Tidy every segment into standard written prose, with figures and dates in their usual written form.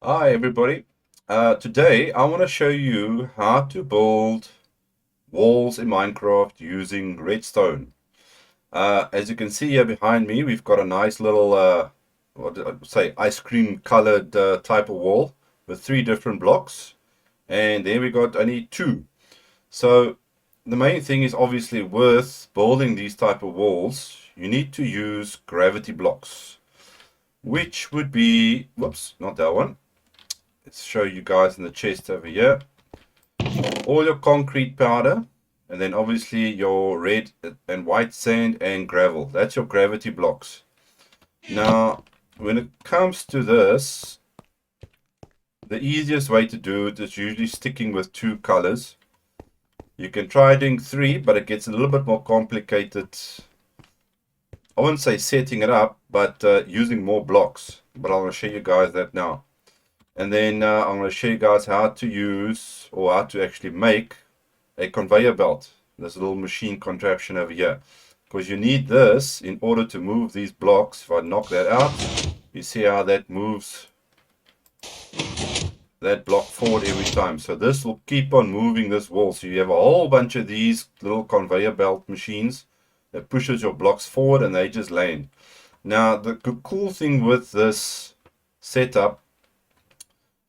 Hi everybody. Today I want to show you how to build walls in Minecraft using redstone. As you can see here behind me, we've got a nice little, what did I say, ice cream colored type of wall with 3 different blocks. And then we got only 2. So the main thing is obviously with building these type of walls, you need to use gravity blocks, which would be, whoops, not that one. Let's show you guys in the chest over here. All your concrete powder, and then obviously your red and white sand and gravel. That's your gravity blocks. Now, when it comes to this, the easiest way to do it is usually sticking with 2 colors. You can try doing 3, but it gets a little bit more complicated. I wouldn't say setting it up, but using more blocks. But I'm going to show you guys that now. And then I'm going to show you guys how to use or how to actually make a conveyor belt. This little machine contraption over here. Because you need this in order to move these blocks. If I knock that out, you see how that moves that block forward every time. So this will keep on moving this wall. So you have a whole bunch of these little conveyor belt machines that pushes your blocks forward and they just land. Now the cool thing with this setup,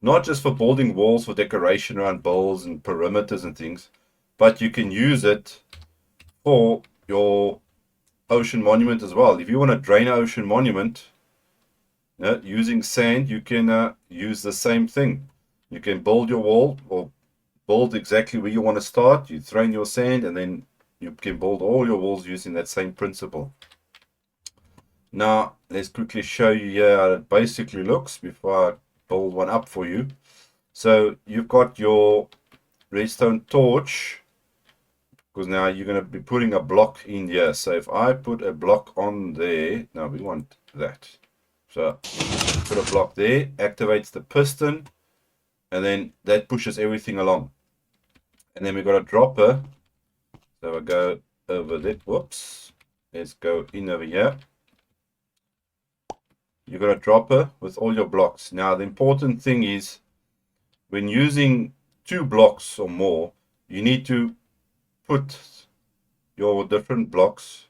not just for building walls for decoration around builds and perimeters and things, but you can use it for your ocean monument as well. If you want to drain an ocean monument using sand, you can use the same thing. You can build your wall or build exactly where you want to start. You throw in your sand and then you can build all your walls using that same principle. Now, let's quickly show you here how it basically looks before I build one up for you. So you've got your redstone torch, because now you're going to be putting a block in here. So if I put a block on there, now we want that. So put a block there, activates the piston, and then that pushes everything along. And then we've got a dropper. So I go over there. Whoops. Let's go in over here. You've got a dropper with all your blocks. Now the important thing is when using 2 blocks or more, you need to put your different blocks,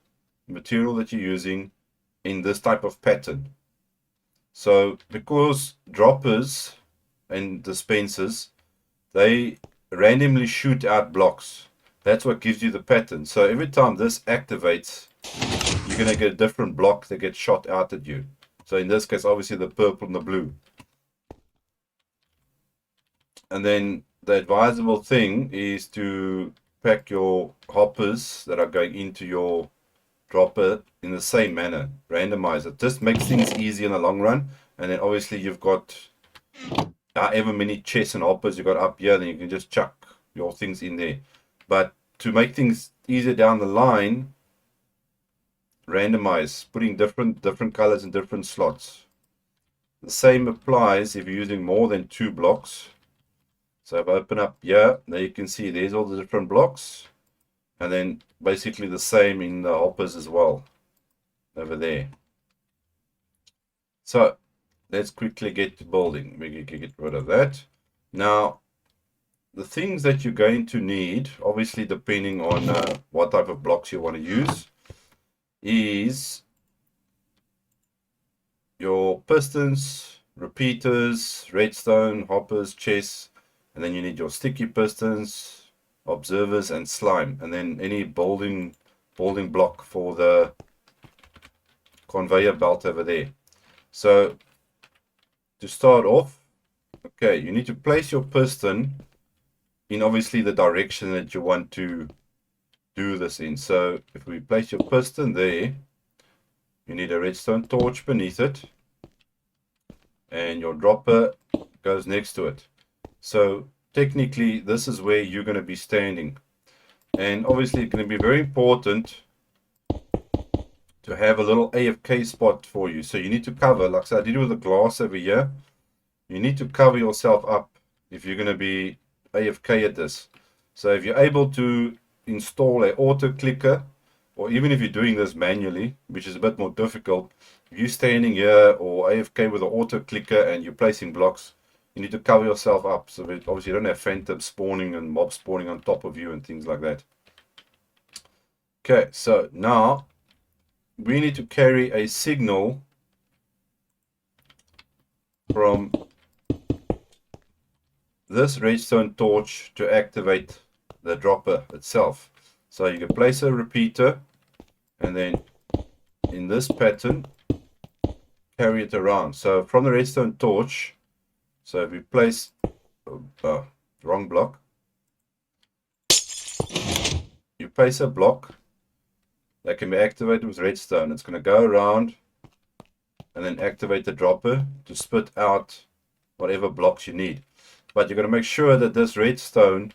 material that you're using, in this type of pattern. So because droppers and dispensers, they randomly shoot out blocks. That's what gives you the pattern. So every time this activates, you're going to get a different block that gets shot out at you. So in this case, obviously the purple and the blue. And then the advisable thing is to pack your hoppers that are going into your dropper in the same manner. Randomize it. Just makes things easy in the long run. And then obviously you've got however many chests and hoppers you got up here, then you can just chuck your things in there. But to make things easier down the line, randomize, putting different colors in different slots. The same applies if you're using more than 2 blocks. So if I open up here, there you can see there's all the different blocks. And then basically the same in the hoppers as well, over there. So let's quickly get to building. We can get rid of that. Now, the things that you're going to need, obviously depending on what type of blocks you want to use, is your pistons, repeaters, redstone, hoppers, chests, and then you need your sticky pistons, observers, and slime, and then any building block for the conveyor belt over there. So to start off, okay, you need to place your piston in obviously the direction that you want to do this in. So if we place your piston there, you need a redstone torch beneath it, and your dropper goes next to it. So technically this is where you're going to be standing, and obviously it's going to be very important to have a little AFK spot for you. So you need to cover, like I said, I did with the glass over here. You need to cover yourself up if you're going to be AFK at this. So if you're able to install a auto clicker, or even if you're doing this manually, which is a bit more difficult, if you're standing here or AFK with an auto clicker and you're placing blocks, you need to cover yourself up, so that obviously you don't have phantoms spawning and mobs spawning on top of you and things like that. Okay, so now we need to carry a signal from this redstone torch to activate the dropper itself. So you can place a repeater and then in this pattern carry it around. So from the redstone torch, so if we place wrong block, you place a block that can be activated with redstone. It's going to go around and then activate the dropper to spit out whatever blocks you need. But you're going to make sure that this redstone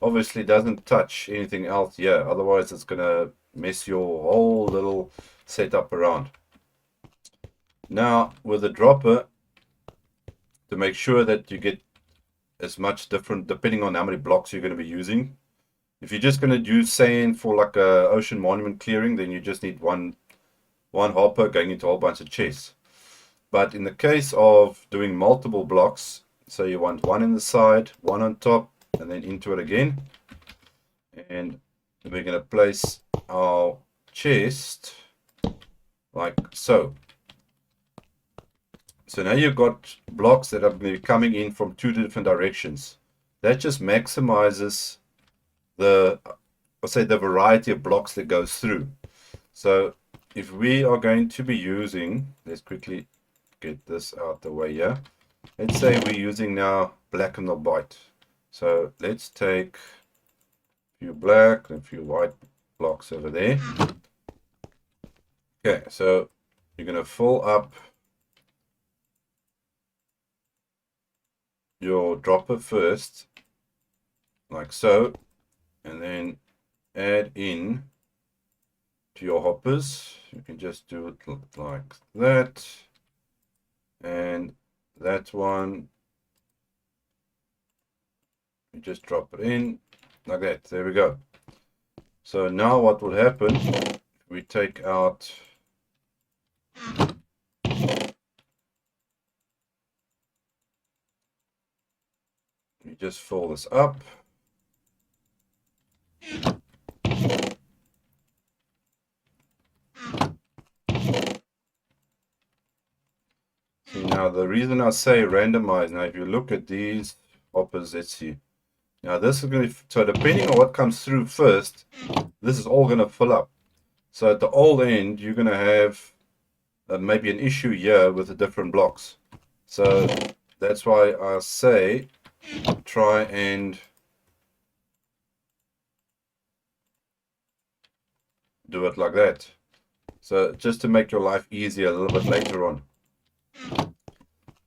obviously doesn't touch anything else here, otherwise it's going to mess your whole little setup around. Now with the dropper, to make sure that you get as much different depending on how many blocks you're going to be using. If you're just going to use sand for like a ocean monument clearing, then you just need one hopper going into a whole bunch of chests. But in the case of doing multiple blocks, so you want one in the side, one on top, and then into it again. And we're going to place our chest like so. So now you've got blocks that are going to be coming in from two different directions. That just maximizes the, let's say, the variety of blocks that goes through. So if we are going to be using, let's quickly get this out the way here. Let's say we're using now black and white. So let's take a few black and a few white blocks over there. Okay, so you're going to fill up your dropper first, like so, and then add in to your hoppers. You can just do it like that, and that one, you just drop it in like that. There we go. So now what will happen, we take out you just fill this up. See, now the reason I say randomize, now if you look at these hoppers, let's see. Now this is going to, so depending on what comes through first, this is all going to fill up. So at the old end, you're going to have maybe an issue here with the different blocks. So that's why I say try and do it like that. So just to make your life easier a little bit later on.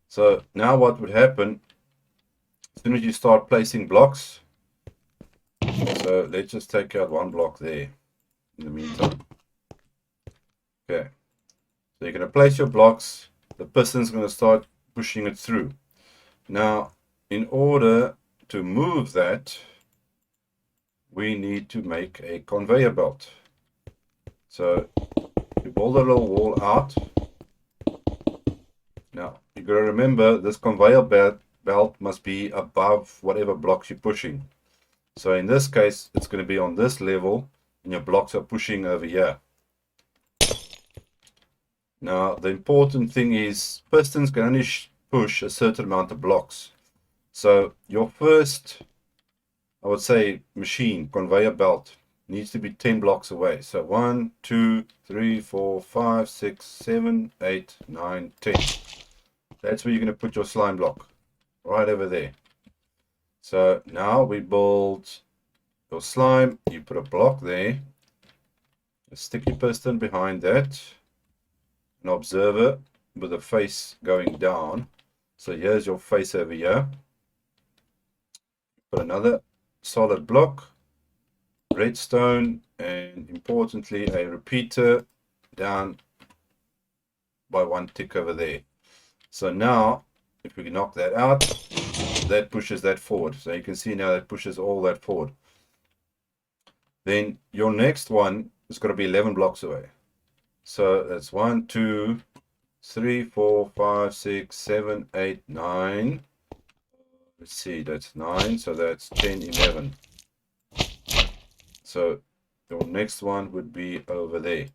So now what would happen, as soon as you start placing blocks, so let's just take out one block there in the meantime. Okay, so you're going to place your blocks, the piston's going to start pushing it through. Now, in order to move that, we need to make a conveyor belt. So you build a little wall out. Now, you've got to remember this conveyor belt must be above whatever blocks you're pushing. So in this case, it's going to be on this level, and your blocks are pushing over here. Now, the important thing is pistons can only push a certain amount of blocks. So your first, I would say, machine, conveyor belt, needs to be 10 blocks away. So 1, 2, 3, 4, 5, 6, 7, 8, 9, 10. That's where you're going to put your slime block, right over there. So now we build your slime, you put a block there, a sticky piston behind that, an observer with a face going down. So here's your face over here. Put another solid block, redstone, and importantly a repeater down by one tick over there. So now if we knock that out, that pushes that forward. So you can see now that pushes all that forward. Then your next one is going to be 11 blocks away. So that's 1, 2, 3, 4, 5, 6, 7, 8, 9. let's see, that's 9, so that's 10, 11. So your next one would be over there.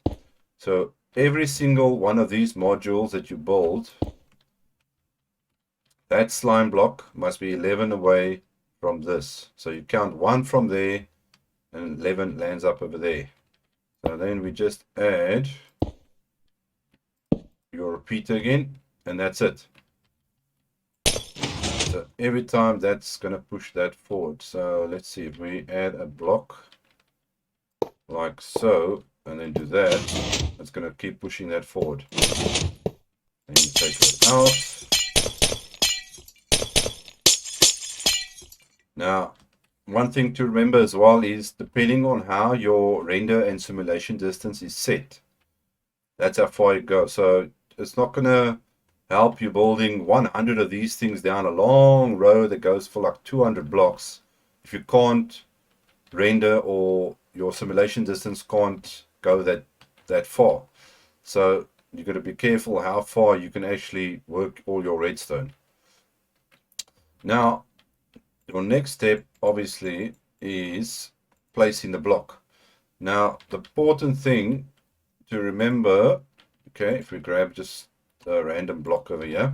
So every single one of these modules that you build, that slime block must be 11 away from this. So you count 1 from there and 11 lands up over there. So then we just add your repeater again, and that's it. So every time that's going to push that forward. So let's see, if we add a block like so, and then do that, it's going to keep pushing that forward. Then you take it out. Now, one thing to remember as well is, depending on how your render and simulation distance is set, that's how far you go. So it's not going to help you building 100 of these things down a long row that goes for like 200 blocks if you can't render, or your simulation distance can't go that far. So you've got to be careful how far you can actually work all your redstone. Now, your next step obviously is placing the block. Now, the important thing to remember, okay, if we grab just a random block over here,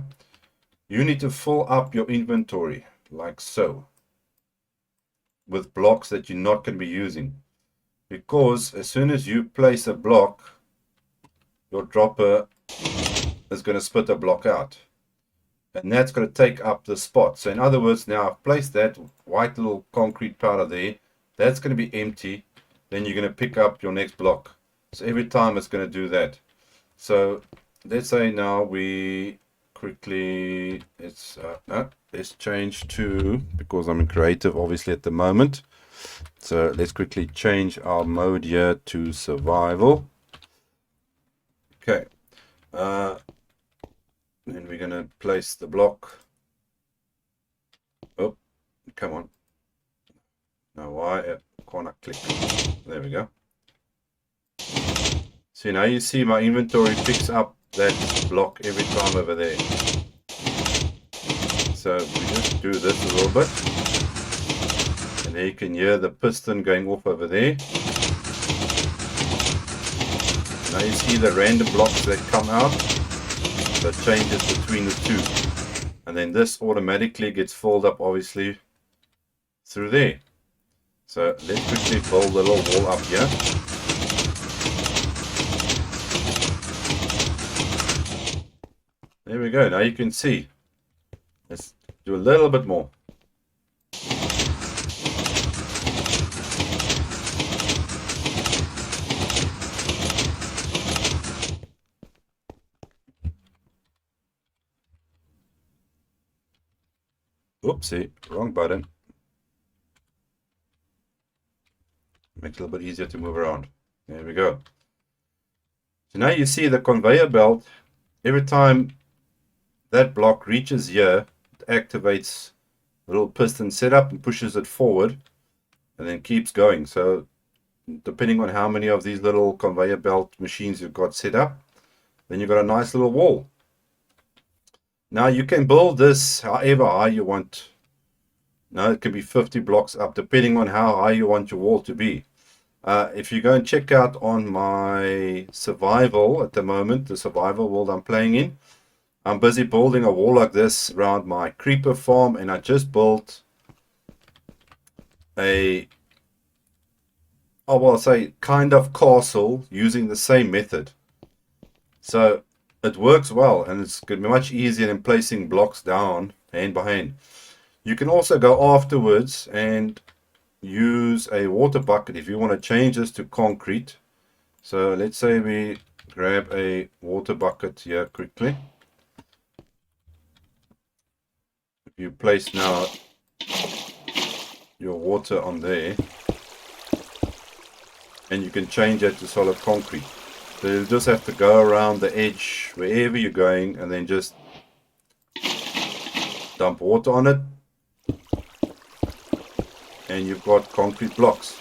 you need to fill up your inventory like so with blocks that you're not going to be using, because as soon as you place a block, your dropper is going to spit a block out, and that's going to take up the spot. So in other words, now I've placed that white little concrete powder there, that's going to be empty. Then you're going to pick up your next block. So every time it's going to do that. So let's say now we quickly, let's change to, because I'm in creative obviously at the moment, so let's quickly change our mode here to survival. Okay, then we're going to place the block. Oh, come on. Now why can't I click? There we go. So now you see my inventory picks up that block every time over there. So we just do this a little bit, and there you can hear the piston going off over there. Now you see the random blocks that come out, so it changes between the two, and then this automatically gets filled up obviously through there. So let's quickly build a little wall up here. There we go. Now you can see. Let's do a little bit more. Oopsie, wrong button. Makes it a little bit easier to move around. There we go. So now you see the conveyor belt, every time that block reaches here, it activates a little piston setup and pushes it forward, and then keeps going. So depending on how many of these little conveyor belt machines you've got set up, then you've got a nice little wall. Now you can build this however high you want. Now it can be 50 blocks up, depending on how high you want your wall to be. If you go and check out on my survival at the moment, the survival world I'm playing in, I'm busy building a wall like this around my creeper farm, and I just built a, I'll say, kind of castle using the same method. So it works well, and it's going to be much easier than placing blocks down hand by hand. You can also go afterwards and use a water bucket if you want to change this to concrete. So let's say we grab a water bucket here quickly. If you place now your water on there, and you can change that to solid concrete. So you just have to go around the edge wherever you're going, and then just dump water on it, and you've got concrete blocks.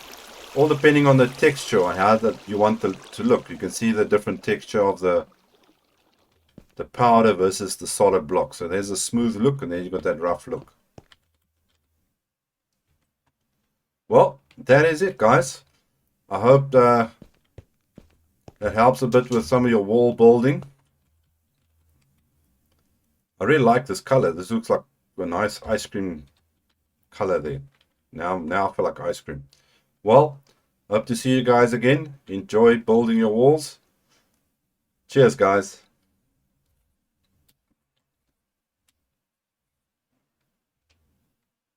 All depending on the texture and how that you want them to look. You can see the different texture of the powder versus the solid block. So there's a smooth look, and then you've got that rough look. Well, that is it, guys. I hope that helps a bit with some of your wall building. I really like this color. This looks like a nice ice cream color there. Now I feel like ice cream. Well, hope to see you guys again. Enjoy building your walls. Cheers, guys.